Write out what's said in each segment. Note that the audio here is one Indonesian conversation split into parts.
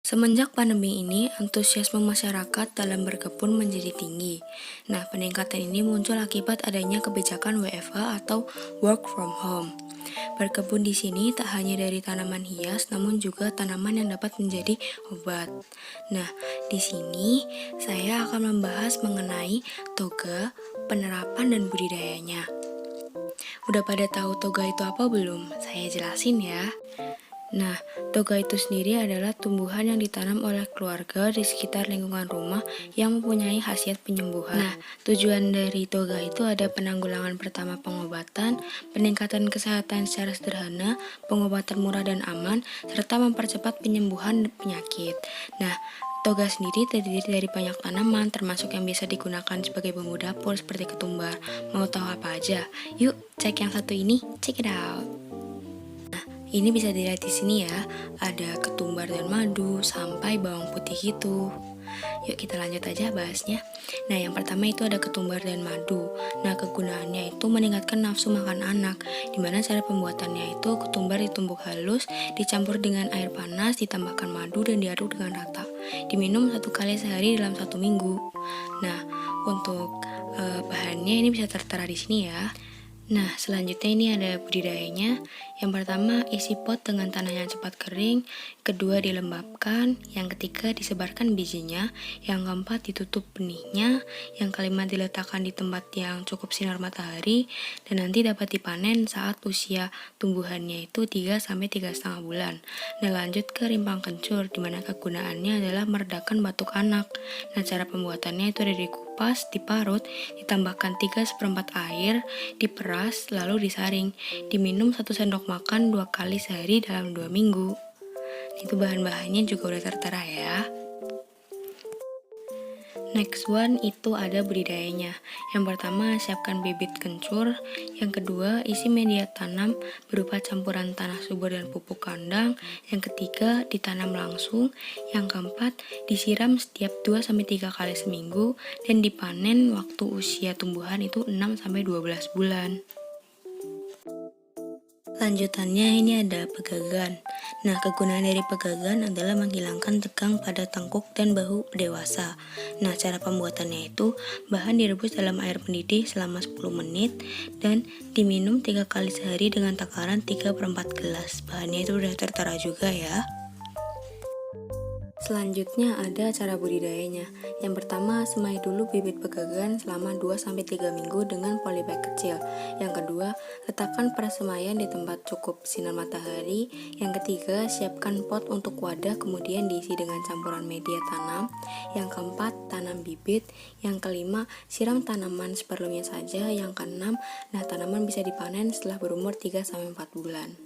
Semenjak pandemi ini, antusiasme masyarakat dalam berkebun menjadi tinggi. Nah, peningkatan ini muncul akibat adanya kebijakan WFH atau work from home. Berkebun di sini tak hanya dari tanaman hias, namun juga tanaman yang dapat menjadi obat. Nah, di sini saya akan membahas mengenai toga, penerapan dan budidayanya. Udah pada tahu toga itu apa belum? Saya jelasin ya. Nah, toga itu sendiri adalah tumbuhan yang ditanam oleh keluarga di sekitar lingkungan rumah yang mempunyai khasiat penyembuhan. Nah, tujuan dari toga itu ada penanggulangan pertama pengobatan, peningkatan kesehatan secara sederhana, pengobatan murah dan aman, serta mempercepat penyembuhan penyakit. Nah, toga sendiri terdiri dari banyak tanaman, termasuk yang bisa digunakan sebagai bumbu dapur seperti ketumbar. Mau tahu apa aja? Yuk, cek yang satu ini, check it out. Ini bisa dilihat di sini ya, ada ketumbar dan madu sampai bawang putih gitu. Yuk kita lanjut aja bahasnya. Nah, yang pertama itu ada ketumbar dan madu. Nah, kegunaannya itu meningkatkan nafsu makan anak. Dimana cara pembuatannya itu ketumbar ditumbuk halus, dicampur dengan air panas, ditambahkan madu dan diaduk dengan rata. Diminum 1 kali sehari dalam 1 minggu. Nah, untuk bahannya ini bisa tertera di sini ya. Nah, selanjutnya ini ada budidayanya. Yang pertama, isi pot dengan tanah yang cepat kering. Kedua, dilembabkan. Yang ketiga, disebarkan bijinya. Yang keempat, ditutup benihnya. Yang kelima, diletakkan di tempat yang cukup sinar matahari. Dan nanti dapat dipanen saat usia tumbuhannya itu 3-3,5 bulan. Nah, lanjut ke rimpang kencur, dimana kegunaannya adalah meredakan batuk anak. Nah, cara pembuatannya itu ada dikupas, diparut, ditambahkan 3/4 air, diperas, lalu disaring. Diminum 1 sendok makan 2 kali sehari dalam 2 minggu. Itu bahan-bahannya juga udah tertera ya. Next one itu ada budidayanya. Yang pertama, siapkan bibit kencur. Yang kedua, isi media tanam berupa campuran tanah subur dan pupuk kandang. Yang ketiga, ditanam langsung. Yang keempat, disiram setiap 2-3 kali seminggu dan dipanen waktu usia tumbuhan itu 6-12 bulan. Lanjutannya ini ada pegagan. Nah, kegunaan dari pegagan adalah menghilangkan tegang pada tengkuk dan bahu dewasa. Nah, cara pembuatannya itu bahan direbus dalam air mendidih selama 10 menit dan diminum 3 kali sehari dengan takaran 3/4 gelas. Bahannya itu udah tertera juga ya. Selanjutnya ada cara budidayanya. Yang pertama, semai dulu bibit pegagan selama 2-3 minggu dengan polybag kecil. Yang kedua, letakkan persemaian di tempat cukup sinar matahari. Yang ketiga, siapkan pot untuk wadah kemudian diisi dengan campuran media tanam. Yang keempat, tanam bibit. Yang kelima, siram tanaman seperlunya saja. Yang keenam, tanaman bisa dipanen setelah berumur 3-4 bulan.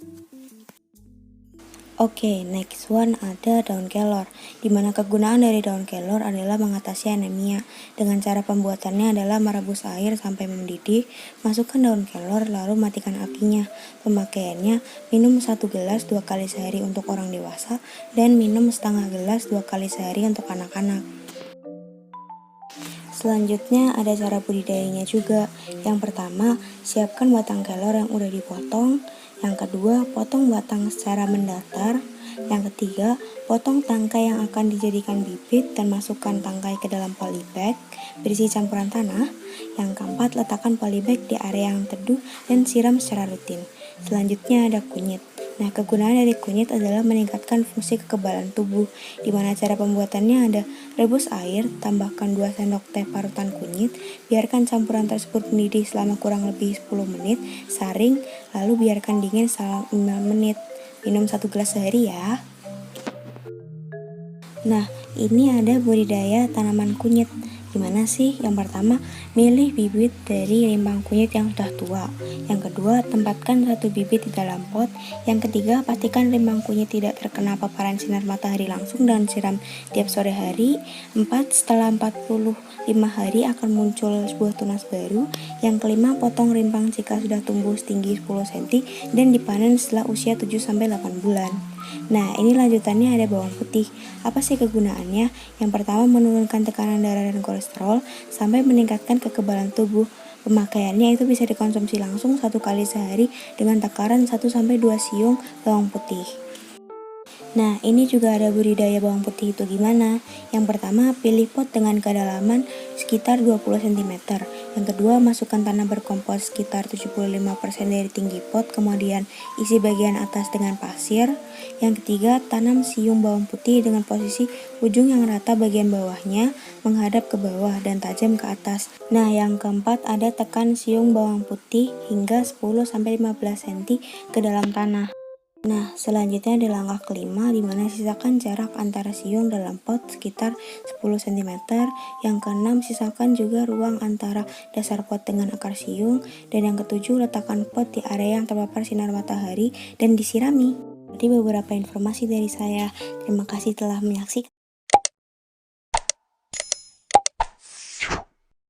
Oke, next one ada daun kelor, dimana kegunaan dari daun kelor adalah mengatasi anemia. Dengan cara pembuatannya adalah merebus air sampai mendidih, masukkan daun kelor lalu matikan apinya. Pemakaiannya, minum 1 gelas 2 kali sehari untuk orang dewasa dan minum setengah gelas 2 kali sehari untuk anak-anak. Selanjutnya ada cara budidayanya juga. Yang pertama, siapkan batang kelor yang udah dipotong. Yang kedua, potong batang secara mendatar. Yang ketiga, potong tangkai yang akan dijadikan bibit dan masukkan tangkai ke dalam polybag berisi campuran tanah. Yang keempat, letakkan polybag di area yang teduh dan siram secara rutin. Selanjutnya ada kunyit. Nah, kegunaan dari kunyit adalah meningkatkan fungsi kekebalan tubuh, di mana cara pembuatannya ada rebus air, tambahkan 2 sendok teh parutan kunyit, biarkan campuran tersebut mendidih selama kurang lebih 10 menit, saring, lalu biarkan dingin selama 5 menit. Minum 1 gelas sehari ya. Nah, ini ada budidaya tanaman kunyit. Gimana sih? Yang pertama, milih bibit dari rimpang kunyit yang sudah tua. Yang kedua, tempatkan 1 bibit di dalam pot. Yang ketiga, pastikan rimpang kunyit tidak terkena paparan sinar matahari langsung dan siram tiap sore hari. 4. Setelah 45 hari akan muncul sebuah tunas baru. Yang kelima, potong rimpang jika sudah tumbuh setinggi 10 cm dan dipanen setelah usia 7-8 bulan. Nah, ini lanjutannya ada bawang putih. Apa sih kegunaannya? Yang pertama, menurunkan tekanan darah dan kolesterol sampai meningkatkan kekebalan tubuh. Pemakaiannya itu bisa dikonsumsi langsung 1 kali sehari dengan takaran 1-2 siung bawang putih. Nah, ini juga ada budidaya bawang putih itu gimana? Yang pertama, pilih pot dengan kedalaman sekitar 20 cm. Yang kedua, masukkan tanah berkompos sekitar 75% dari tinggi pot, kemudian isi bagian atas dengan pasir. Yang ketiga, tanam siung bawang putih dengan posisi ujung yang rata bagian bawahnya menghadap ke bawah dan tajam ke atas. Nah, yang keempat, ada tekan siung bawang putih hingga 10-15 cm ke dalam tanah. Nah, selanjutnya di langkah kelima, di mana sisakan jarak antara siung dalam pot sekitar 10 cm. Yang keenam, sisakan juga ruang antara dasar pot dengan akar siung. Dan yang ketujuh, letakkan pot di area yang terpapar sinar matahari dan disirami. Jadi beberapa informasi dari saya. Terima kasih telah menyaksikan.